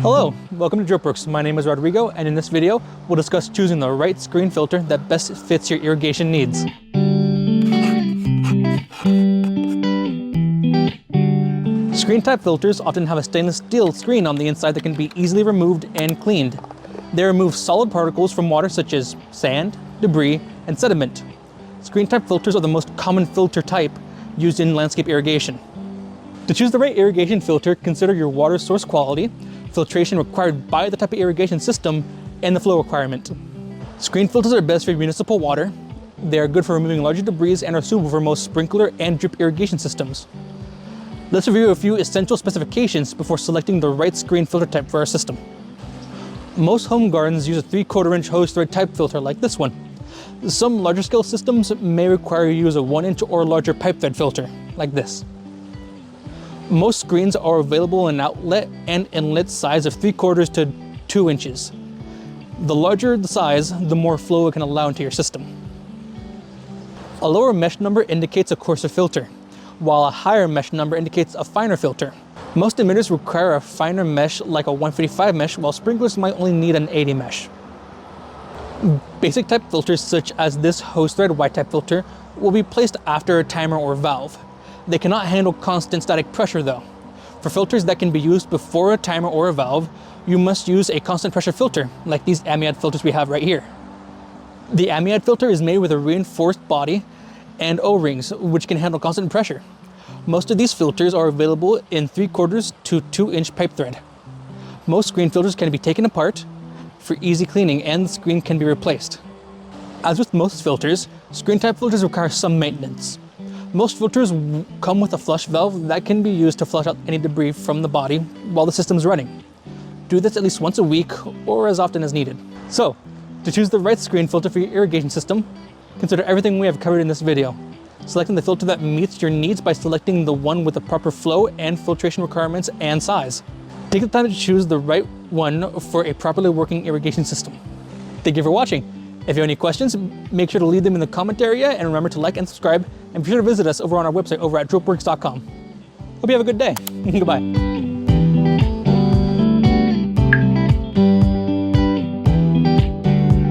Hello, welcome to Dripworks. My name is Rodrigo, and in this video, we'll discuss choosing the right screen filter that best fits your irrigation needs. Screen type filters often have a stainless steel screen on the inside that can be easily removed and cleaned. They remove solid particles from water such as sand, debris, and sediment. Screen type filters are the most common filter type used in landscape irrigation. To choose the right irrigation filter, consider your water source quality, filtration required by the type of irrigation system, and the flow requirement. Screen filters are best for municipal water. They are good for removing larger debris and are suitable for most sprinkler and drip irrigation systems. Let's review a few essential specifications before selecting the right screen filter type for our system. Most home gardens use a 3/4 inch hose thread type filter like this one. Some larger scale systems may require you to use a 1 inch or larger pipe thread filter, like this. Most screens are available in outlet and inlet size of 3/4 to 2 inches. The larger the size, the more flow it can allow into your system. A lower mesh number indicates a coarser filter, while a higher mesh number indicates a finer filter. Most emitters require a finer mesh like a 155 mesh, while sprinklers might only need an 80 mesh. Basic type filters such as this hose thread white type filter will be placed after a timer or valve. They cannot handle constant static pressure though. For filters that can be used before a timer or a valve, you must use a constant pressure filter, like these Amiad filters we have right here. The Amiad filter is made with a reinforced body and O-rings, which can handle constant pressure. Most of these filters are available in 3/4 to 2 inch pipe thread. Most screen filters can be taken apart for easy cleaning, and the screen can be replaced. As with most filters, screen type filters require some maintenance. Most filters come with a flush valve that can be used to flush out any debris from the body while the system's running. Do this at least once a week or as often as needed. So, to choose the right screen filter for your irrigation system, consider everything we have covered in this video. Selecting the filter that meets your needs by selecting the one with the proper flow and filtration requirements and size. Take the time to choose the right one for a properly working irrigation system. Thank you for watching. If you have any questions, make sure to leave them in the comment area, and remember to like and subscribe, and be sure to visit us over on our website over at dripworks.com. Hope you have a good day. Goodbye.